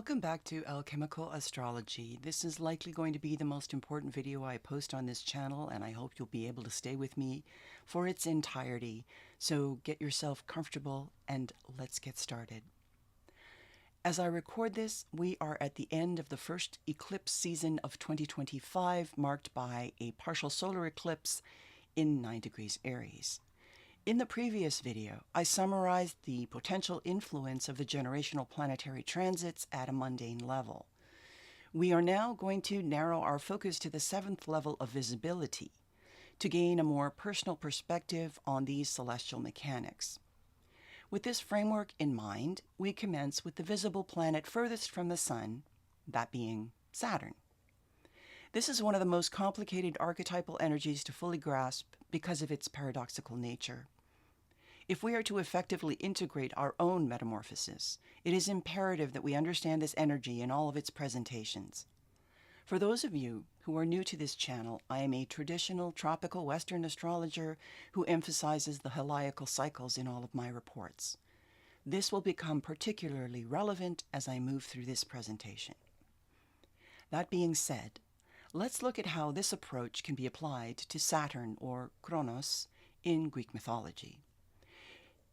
Welcome back to Alchemical Astrology. This is likely going to be the most important video I post on this channel, and I hope you'll be able to stay with me for its entirety. So get yourself comfortable and let's get started. As I record this, we are at the end of the first eclipse season of 2025, marked by a partial solar eclipse in 9 degrees Aries. In the previous video, I summarized the potential influence of the generational planetary transits at a mundane level. We are now going to narrow our focus to the 7th level of visibility to gain a more personal perspective on these celestial mechanics. With this framework in mind, we commence with the visible planet furthest from the Sun, that being Saturn. This is one of the most complicated archetypal energies to fully grasp because of its paradoxical nature. If we are to effectively integrate our own metamorphosis, it is imperative that we understand this energy in all of its presentations. For those of you who are new to this channel, I am a traditional tropical Western astrologer who emphasizes the heliacal cycles in all of my reports. This will become particularly relevant as I move through this presentation. That being said, let's look at how this approach can be applied to Saturn, or Kronos, in Greek mythology.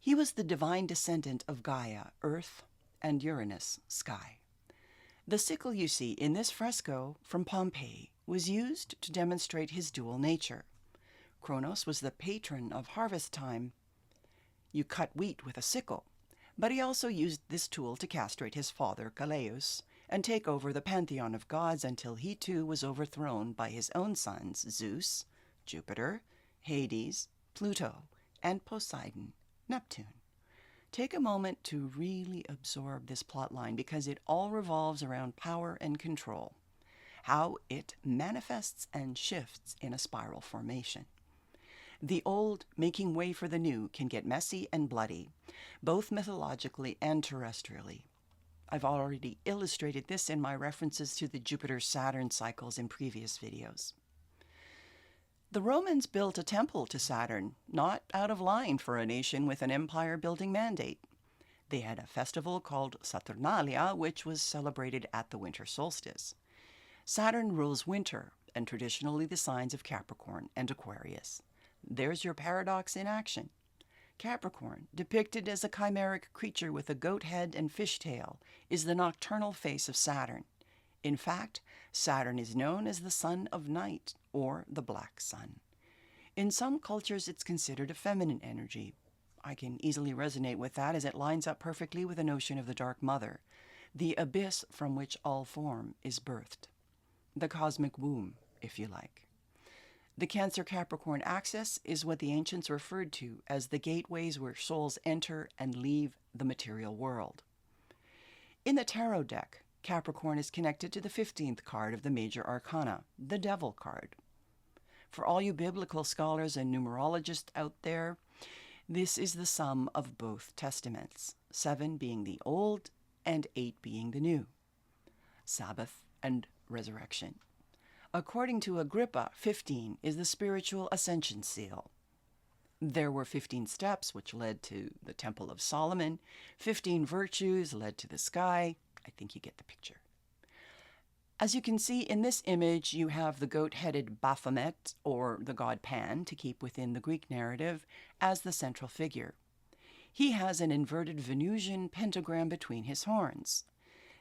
He was the divine descendant of Gaia, earth, and Uranus, sky. The sickle you see in this fresco from Pompeii was used to demonstrate his dual nature. Kronos was the patron of harvest time. You cut wheat with a sickle, but he also used this tool to castrate his father, Galeus, and take over the pantheon of gods until he too was overthrown by his own sons, Zeus, Jupiter, Hades, Pluto, and Poseidon, Neptune. Take a moment to really absorb this plotline because it all revolves around power and control, how it manifests and shifts in a spiral formation. The old making way for the new can get messy and bloody, both mythologically and terrestrially. I've already illustrated this in my references to the Jupiter-Saturn cycles in previous videos. The Romans built a temple to Saturn, not out of line for a nation with an empire-building mandate. They had a festival called Saturnalia, which was celebrated at the winter solstice. Saturn rules winter, and traditionally the signs of Capricorn and Aquarius. There's your paradox in action. Capricorn, depicted as a chimeric creature with a goat head and fish tail, is the nocturnal face of Saturn. In fact, Saturn is known as the son of night, or the black sun. In some cultures, it's considered a feminine energy. I can easily resonate with that as it lines up perfectly with the notion of the Dark Mother, the abyss from which all form is birthed. The cosmic womb, if you like. The Cancer-Capricorn axis is what the ancients referred to as the gateways where souls enter and leave the material world. In the tarot deck, Capricorn is connected to the 15th card of the major arcana, the Devil card. For all you biblical scholars and numerologists out there, this is the sum of both testaments, 7 being the old and 8 being the new, Sabbath and resurrection. According to Agrippa, 15 is the spiritual ascension seal. There were 15 steps which led to the Temple of Solomon, 15 virtues led to the sky. I think you get the picture. As you can see in this image, you have the goat-headed Baphomet, or the god Pan, to keep within the Greek narrative, as the central figure. He has an inverted Venusian pentagram between his horns.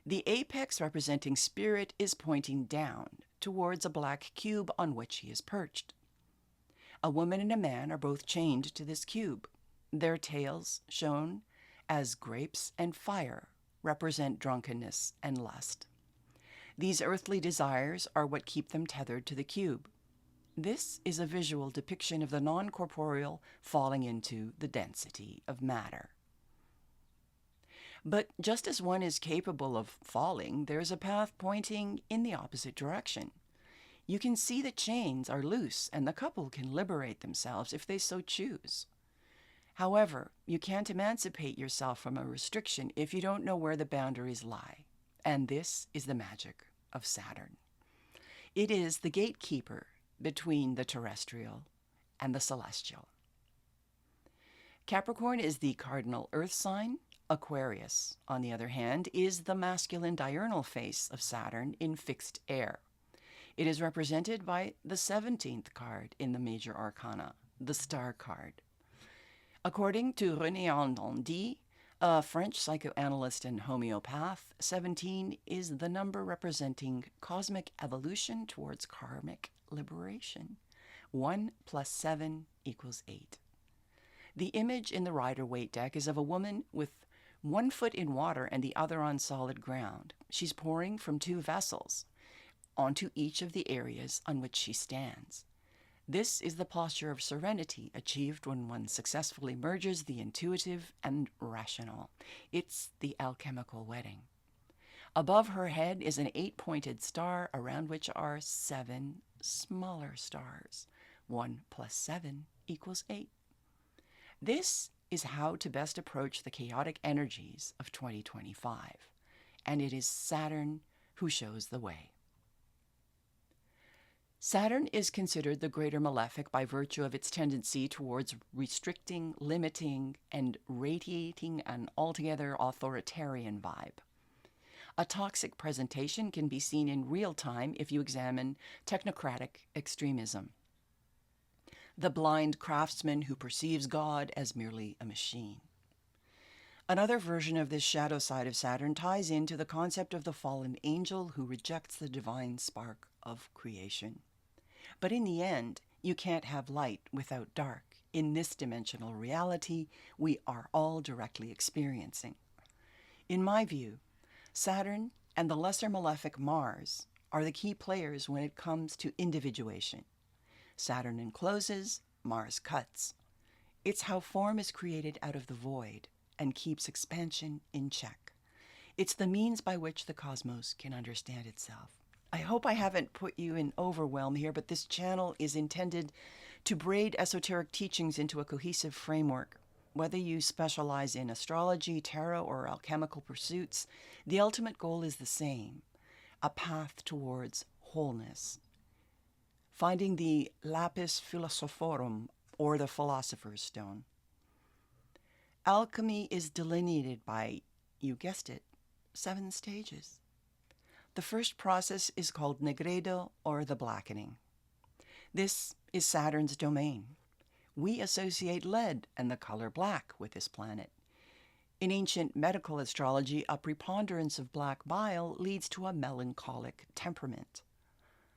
The apex representing spirit is pointing down towards a black cube on which he is perched. A woman and a man are both chained to this cube. Their tails, shown as grapes and fire, represent drunkenness and lust. These earthly desires are what keep them tethered to the cube. This is a visual depiction of the non-corporeal falling into the density of matter. But just as one is capable of falling, there's a path pointing in the opposite direction. You can see the chains are loose and the couple can liberate themselves if they so choose. However, you can't emancipate yourself from a restriction if you don't know where the boundaries lie. And this is the magic of Saturn. It is the gatekeeper between the terrestrial and the celestial. Capricorn is the cardinal earth sign, Aquarius, on the other hand, is the masculine diurnal face of Saturn in fixed air. It is represented by the 17th card in the major arcana, the star card. According to René Andandy, a French psychoanalyst and homeopath, 17 is the number representing cosmic evolution towards karmic liberation. 1 plus 7 equals 8. The image in the Rider-Waite deck is of a woman with one foot in water and the other on solid ground. She's pouring from two vessels onto each of the areas on which she stands. This is the posture of serenity achieved when one successfully merges the intuitive and rational. It's the alchemical wedding. Above her head is an 8-pointed star around which are 7 smaller stars. 1 plus 7 equals 8. This is how to best approach the chaotic energies of 2025, and it is Saturn who shows the way. Saturn is considered the greater malefic by virtue of its tendency towards restricting, limiting, and radiating an altogether authoritarian vibe. A toxic presentation can be seen in real time if you examine technocratic extremism. The blind craftsman who perceives God as merely a machine. Another version of this shadow side of Saturn ties into the concept of the fallen angel who rejects the divine spark of creation. But in the end, you can't have light without dark. In this dimensional reality, we are all directly experiencing. In my view, Saturn and the lesser malefic Mars are the key players when it comes to individuation. Saturn encloses, Mars cuts. It's how form is created out of the void and keeps expansion in check. It's the means by which the cosmos can understand itself. I hope I haven't put you in overwhelm here, but this channel is intended to braid esoteric teachings into a cohesive framework. Whether you specialize in astrology, tarot, or alchemical pursuits, the ultimate goal is the same: a path towards wholeness. Finding the lapis philosophorum, or the philosopher's stone. Alchemy is delineated by, you guessed it, 7 stages. The first process is called negredo, or the blackening. This is Saturn's domain. We associate lead and the color black with this planet. In ancient medical astrology, a preponderance of black bile leads to a melancholic temperament.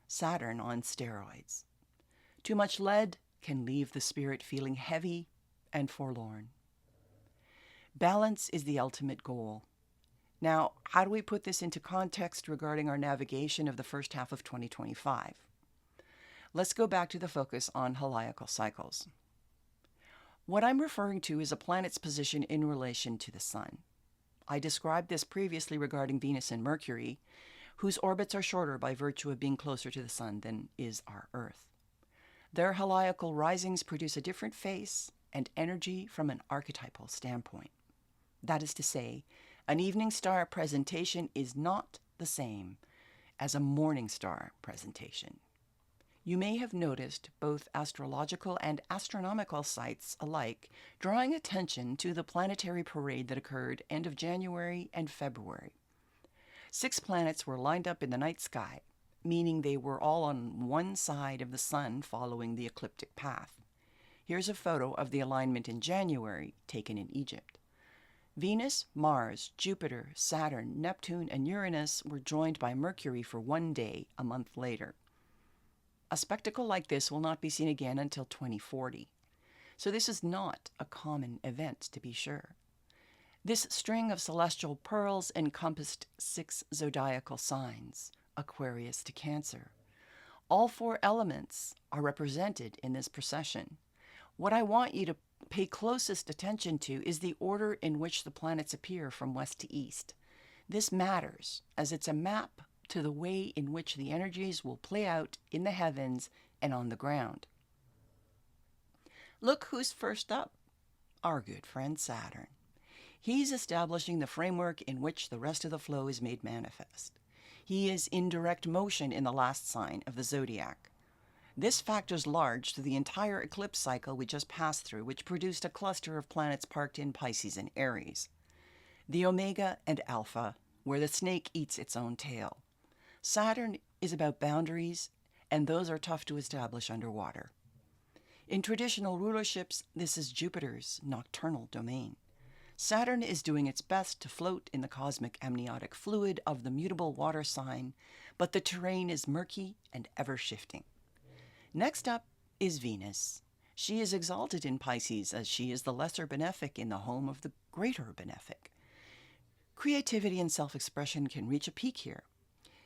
Saturn on steroids. Too much lead can leave the spirit feeling heavy and forlorn. Balance is the ultimate goal. Now, how do we put this into context regarding our navigation of the first half of 2025? Let's go back to the focus on heliacal cycles. What I'm referring to is a planet's position in relation to the Sun. I described this previously regarding Venus and Mercury, whose orbits are shorter by virtue of being closer to the Sun than is our Earth. Their heliacal risings produce a different face and energy from an archetypal standpoint. That is to say, an evening star presentation is not the same as a morning star presentation. You may have noticed both astrological and astronomical sites alike drawing attention to the planetary parade that occurred end of January and February. 6 planets were lined up in the night sky, meaning they were all on one side of the Sun following the ecliptic path. Here's a photo of the alignment in January taken in Egypt. Venus, Mars, Jupiter, Saturn, Neptune, and Uranus were joined by Mercury for one day a month later. A spectacle like this will not be seen again until 2040. So this is not a common event, to be sure. This string of celestial pearls encompassed 6 zodiacal signs, Aquarius to Cancer. All 4 elements are represented in this procession. What I want you to pay closest attention to is the order in which the planets appear from west to east. This matters, as it's a map to the way in which the energies will play out in the heavens and on the ground. Look who's first up, our good friend Saturn. He's establishing the framework in which the rest of the flow is made manifest. He is in direct motion in the last sign of the zodiac. This factors large to the entire eclipse cycle we just passed through, which produced a cluster of planets parked in Pisces and Aries. the omega and alpha, where the snake eats its own tail. Saturn is about boundaries, and those are tough to establish underwater. In traditional rulerships, this is Jupiter's nocturnal domain. Saturn is doing its best to float in the cosmic amniotic fluid of the mutable water sign, but the terrain is murky and ever-shifting. Next up is Venus. She is exalted in Pisces as she is the lesser benefic in the home of the greater benefic. Creativity and self-expression can reach a peak here.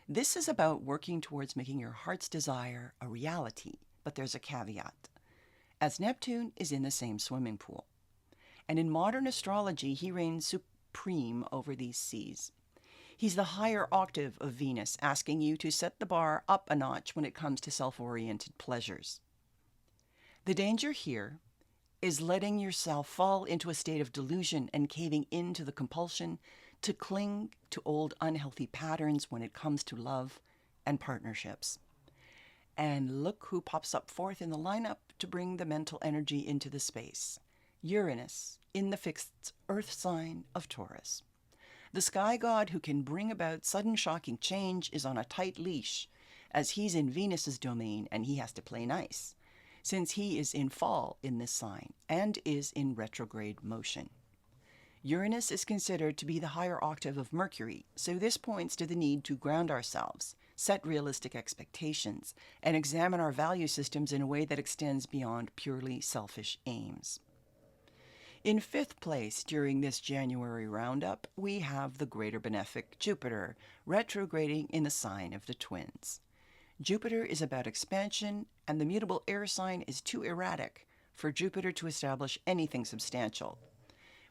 This is about working towards making your heart's desire a reality, but there's a caveat, as Neptune is in the same swimming pool. And in modern astrology, he reigns supreme over these seas. He's the higher octave of Venus, asking you to set the bar up a notch when it comes to self-oriented pleasures. The danger here is letting yourself fall into a state of delusion and caving into the compulsion to cling to old unhealthy patterns when it comes to love and partnerships. And look who pops up fourth in the lineup to bring the mental energy into the space. Uranus, in the fixed earth sign of Taurus. The sky god who can bring about sudden shocking change is on a tight leash, as he's in Venus's domain and he has to play nice, since he is in fall in this sign and is in retrograde motion. Uranus is considered to be the higher octave of Mercury, so this points to the need to ground ourselves, set realistic expectations, and examine our value systems in a way that extends beyond purely selfish aims. In fifth place during this January roundup, we have the greater benefic Jupiter, retrograding in the sign of the Twins. Jupiter is about expansion, and the mutable air sign is too erratic for Jupiter to establish anything substantial.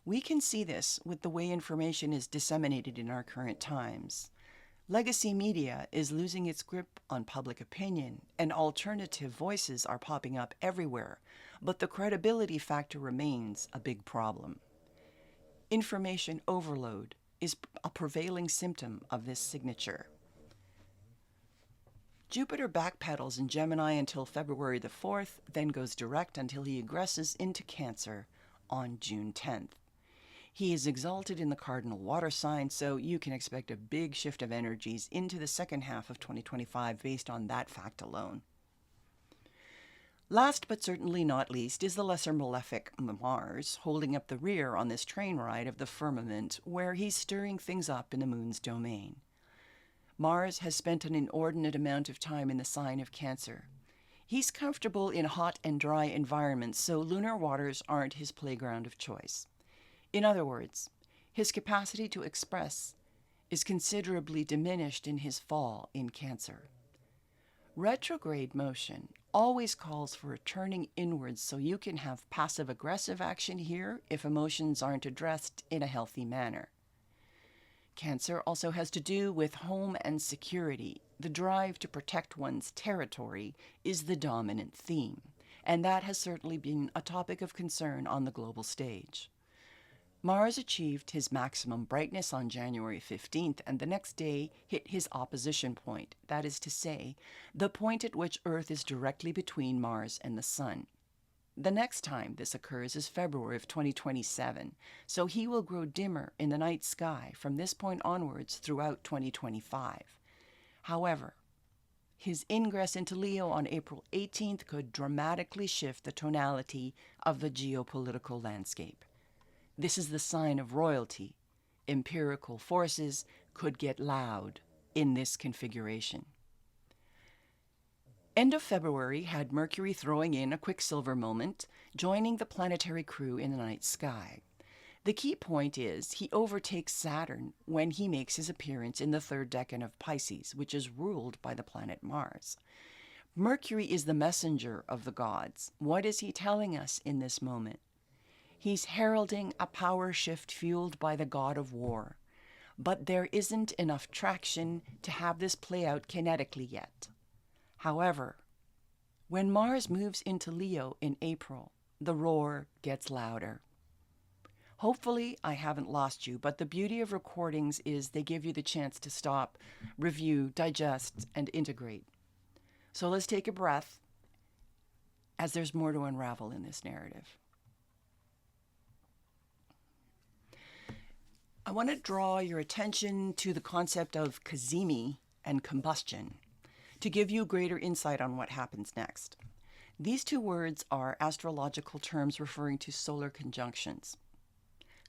We can see this with the way information is disseminated in our current times. Legacy media is losing its grip on public opinion, and alternative voices are popping up everywhere, but the credibility factor remains a big problem. Information overload is a prevailing symptom of this signature. Jupiter backpedals in Gemini until February the 4th, then goes direct until he egresses into Cancer on June 10th. He is exalted in the cardinal water sign, so you can expect a big shift of energies into the second half of 2025 based on that fact alone. Last but certainly not least is the lesser malefic Mars, holding up the rear on this train ride of the firmament where he's stirring things up in the moon's domain. Mars has spent an inordinate amount of time in the sign of Cancer. He's comfortable in hot and dry environments, so lunar waters aren't his playground of choice. In other words, his capacity to express is considerably diminished in his fall in Cancer. Retrograde motion always calls for a turning inwards so you can have passive-aggressive action here if emotions aren't addressed in a healthy manner. Cancer also has to do with home and security. The drive to protect one's territory is the dominant theme, and that has certainly been a topic of concern on the global stage. Mars achieved his maximum brightness on January 15th, and the next day hit his opposition point, that is to say, the point at which Earth is directly between Mars and the Sun. The next time this occurs is February of 2027, so he will grow dimmer in the night sky from this point onwards throughout 2025. However, his ingress into Leo on April 18th could dramatically shift the tonality of the geopolitical landscape. This is the sign of royalty. Empirical forces could get loud in this configuration. End of February had Mercury throwing in a Quicksilver moment, joining the planetary crew in the night sky. The key point is he overtakes Saturn when he makes his appearance in the third decan of Pisces, which is ruled by the planet Mars. Mercury is the messenger of the gods. What is he telling us in this moment? He's heralding a power shift fueled by the god of war. But there isn't enough traction to have this play out kinetically yet. However, when Mars moves into Leo in April, the roar gets louder. Hopefully, I haven't lost you, but the beauty of recordings is they give you the chance to stop, review, digest, and integrate. So let's take a breath, as there's more to unravel in this narrative. I want to draw your attention to the concept of cazimi and combustion to give you greater insight on what happens next. These two words are astrological terms referring to solar conjunctions.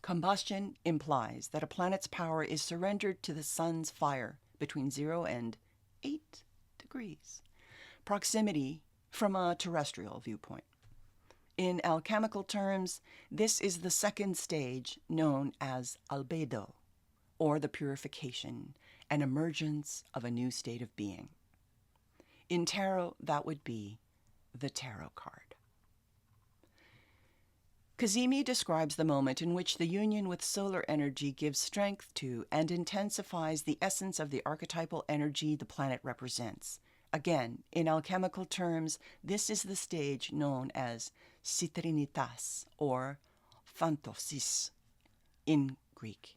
Combustion implies that a planet's power is surrendered to the sun's fire between 0 and 8 degrees. Proximity from a terrestrial viewpoint. In alchemical terms, this is the second stage known as albedo, or the purification and emergence of a new state of being. In tarot, that would be the tarot card. Cazimi describes the moment in which the union with solar energy gives strength to and intensifies the essence of the archetypal energy the planet represents. Again, in alchemical terms, this is the stage known as citrinitas, or phantosis in Greek.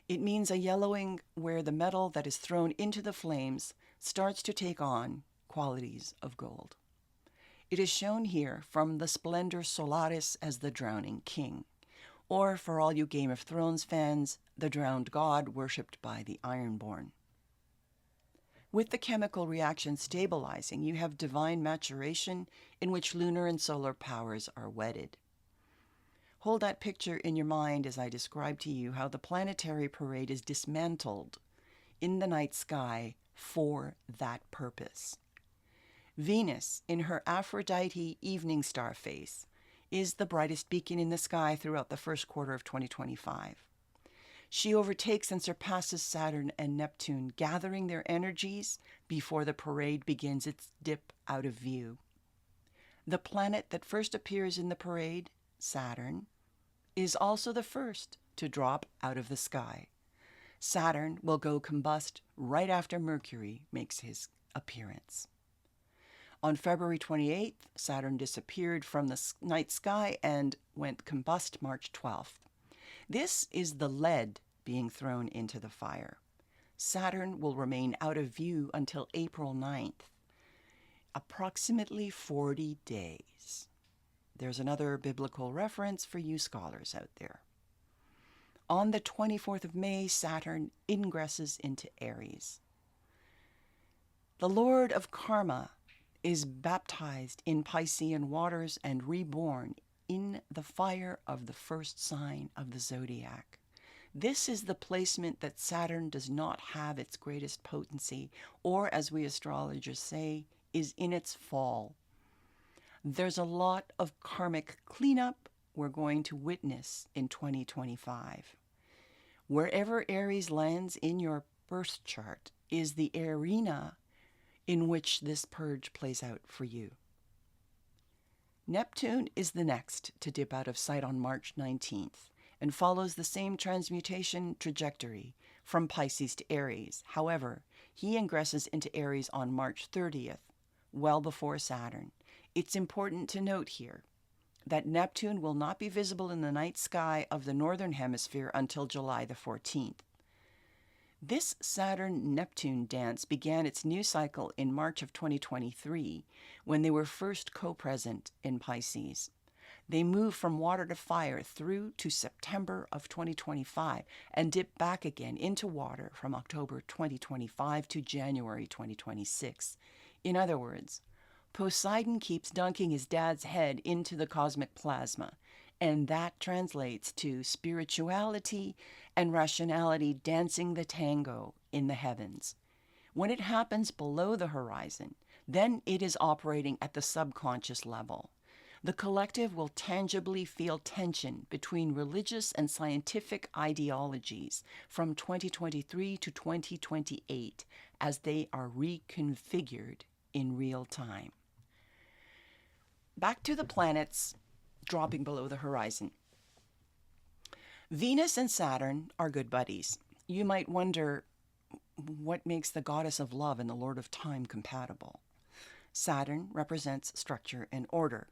It means a yellowing where the metal that is thrown into the flames starts to take on qualities of gold. It is shown here from the splendor solaris as the drowning king, or for all you Game of Thrones fans, the drowned god worshipped by the Ironborn. With the chemical reaction stabilizing, you have divine maturation in which lunar and solar powers are wedded. Hold that picture in your mind as I describe to you how the planetary parade is dismantled in the night sky for that purpose. Venus, in her Aphrodite evening star face, is the brightest beacon in the sky throughout the first quarter of 2025. She overtakes and surpasses Saturn and Neptune, gathering their energies before the parade begins its dip out of view. The planet that first appears in the parade, Saturn, is also the first to drop out of the sky. Saturn will go combust right after Mercury makes his appearance. On February 28th, Saturn disappeared from the night sky and went combust March 12th. This is the lead being thrown into the fire. Saturn will remain out of view until April 9th, approximately 40 days. There's another biblical reference for you scholars out there. On the 24th of May, Saturn ingresses into Aries. The Lord of Karma is baptized in Piscean waters and reborn in the fire of the first sign of the zodiac. This is the placement that Saturn does not have its greatest potency, or as we astrologers say, is in its fall. There's a lot of karmic cleanup we're going to witness in 2025. Wherever Aries lands in your birth chart is the arena in which this purge plays out for you. Neptune is the next to dip out of sight on March 19th and follows the same transmutation trajectory from Pisces to Aries. However, he ingresses into Aries on March 30th, well before Saturn. It's important to note here that Neptune will not be visible in the night sky of the northern hemisphere until July the 14th. This Saturn-Neptune dance began its new cycle in March of 2023, when they were first co-present in Pisces. They moved from water to fire through to September of 2025 and dipped back again into water from October 2025 to January 2026. In other words, Poseidon keeps dunking his dad's head into the cosmic plasma, and that translates to spirituality and rationality dancing the tango in the heavens. When it happens below the horizon, then it is operating at the subconscious level. The collective will tangibly feel tension between religious and scientific ideologies from 2023 to 2028 as they are reconfigured in real time. Back to the planets dropping below the horizon. Venus and Saturn are good buddies. You might wonder what makes the goddess of love and the Lord of time compatible. Saturn represents structure and order,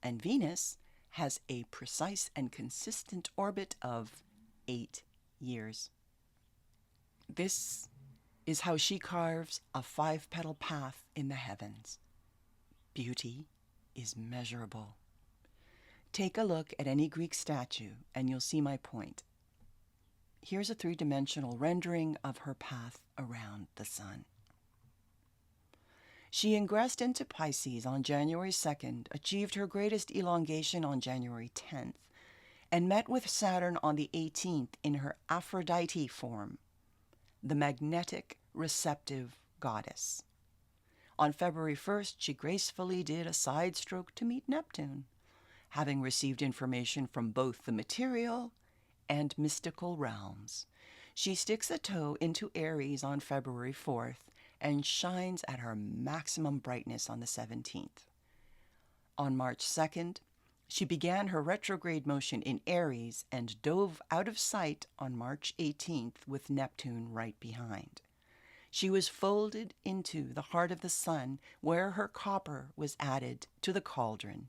and Venus has a precise and consistent orbit of 8 years. This is how she carves a 5-petal path in the heavens. Beauty is measurable. Take a look at any Greek statue and you'll see my point. here's a three-dimensional rendering of her path around the sun. She ingressed into Pisces on January 2nd, achieved her greatest elongation on January 10th, and met with Saturn on the 18th in her Aphrodite form, the magnetic receptive goddess. On February 1st, she gracefully did a side stroke to meet Neptune, having received information from both the material and mystical realms. She sticks a toe into Aries on February 4th and shines at her maximum brightness on the 17th. On March 2nd, she began her retrograde motion in Aries and dove out of sight on March 18th with Neptune right behind. She was folded into the heart of the sun where her copper was added to the cauldron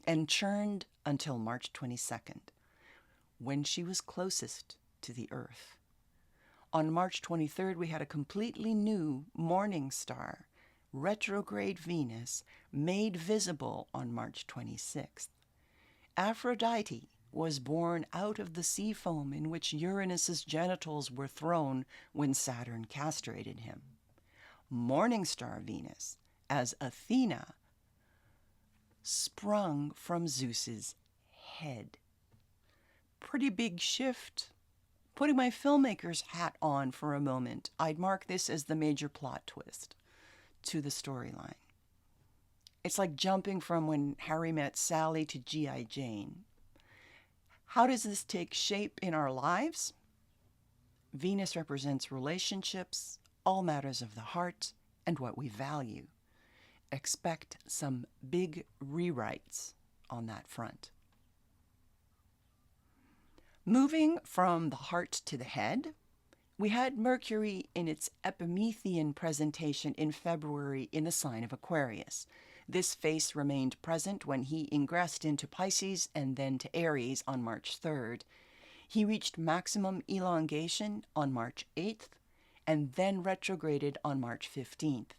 and churned until March 22nd, when she was closest to the Earth. On March 23rd, we had a completely new morning star, retrograde Venus, made visible on March 26th. Aphrodite was born out of the sea foam in which Uranus's genitals were thrown when Saturn castrated him. Morning star Venus, as Athena, sprung from Zeus's head. Pretty big shift. Putting my filmmaker's hat on for a moment, I'd mark this as the major plot twist to the storyline. It's like jumping from when Harry met Sally to G.I. Jane. How does this take shape in our lives? Venus represents relationships, all matters of the heart, and what we value. Expect some big rewrites on that front. Moving from the heart to the head, we had Mercury in its Epimethean presentation in February in the sign of Aquarius. This face remained present when he ingressed into Pisces and then to Aries on March 3rd. He reached maximum elongation on March 8th and then retrograded on March 15th,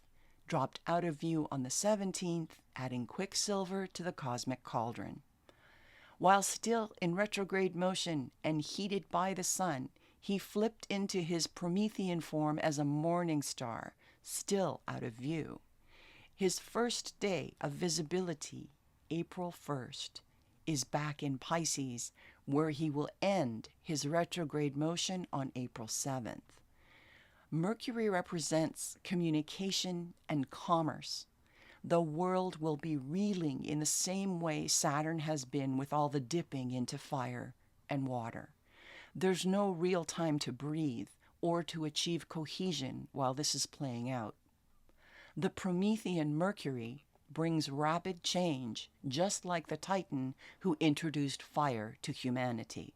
dropped out of view on the 17th, adding Quicksilver to the cosmic cauldron. While still in retrograde motion and heated by the sun, he flipped into his Promethean form as a morning star, still out of view. His first day of visibility, April 1st, is back in Pisces, where he will end his retrograde motion on April 7th. Mercury represents communication and commerce. The world will be reeling in the same way Saturn has been with all the dipping into fire and water. There's no real time to breathe or to achieve cohesion while this is playing out. The Promethean Mercury brings rapid change, just like the Titan who introduced fire to humanity.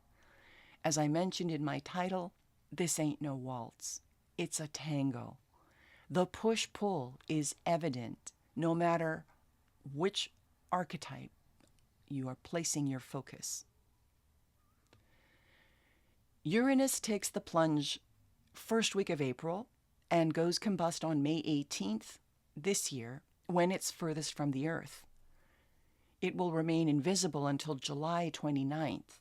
As I mentioned in my title, this ain't no waltz. It's a tango. The push-pull is evident no matter which archetype you are placing your focus. Uranus takes the plunge first week of April and goes combust on May 18th this year when it's furthest from the Earth. It will remain invisible until July 29th.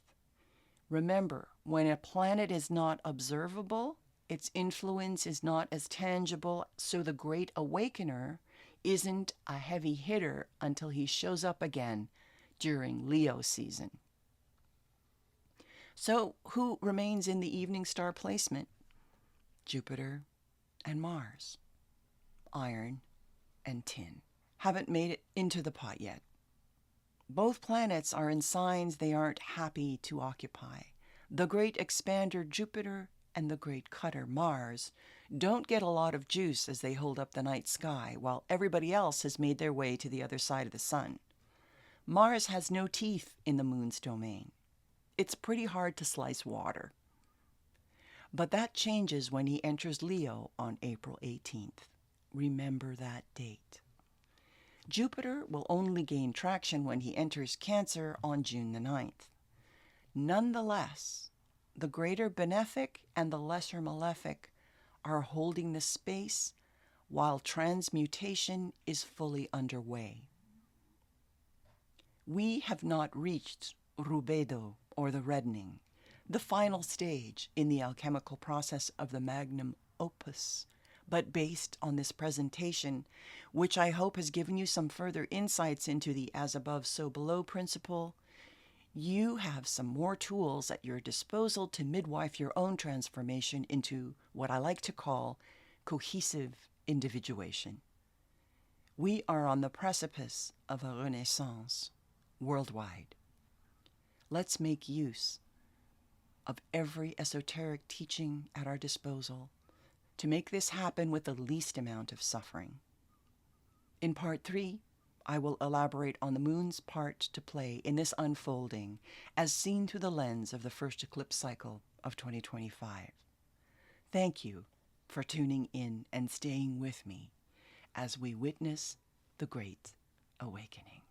Remember, when a planet is not observable, its influence is not as tangible, so the Great Awakener isn't a heavy hitter until he shows up again during Leo season. So who remains in the evening star placement? Jupiter and Mars. Iron and tin. Haven't made it into the pot yet. Both planets are in signs they aren't happy to occupy. The great expander Jupiter and the great cutter Mars don't get a lot of juice as they hold up the night sky, while everybody else has made their way to the other side of the sun. Mars has no teeth in the moon's domain. It's pretty hard to slice water. But that changes when he enters Leo on April 18th. Remember that date. Jupiter will only gain traction when he enters Cancer on June the 9th. Nonetheless, the greater benefic and the lesser malefic are holding the space while transmutation is fully underway. We have not reached rubedo, or the reddening. the final stage in the alchemical process of the magnum opus, but based on this presentation, which I hope has given you some further insights into the as above, so below principle, you have some more tools at your disposal to midwife your own transformation into what I like to call cohesive individuation. We are on the precipice of a renaissance worldwide. Let's make use of every esoteric teaching at our disposal to make this happen with the least amount of suffering. In part 3, I will elaborate on the moon's part to play in this unfolding as seen through the lens of the first eclipse cycle of 2025. Thank you for tuning in and staying with me as we witness the Great Awakening.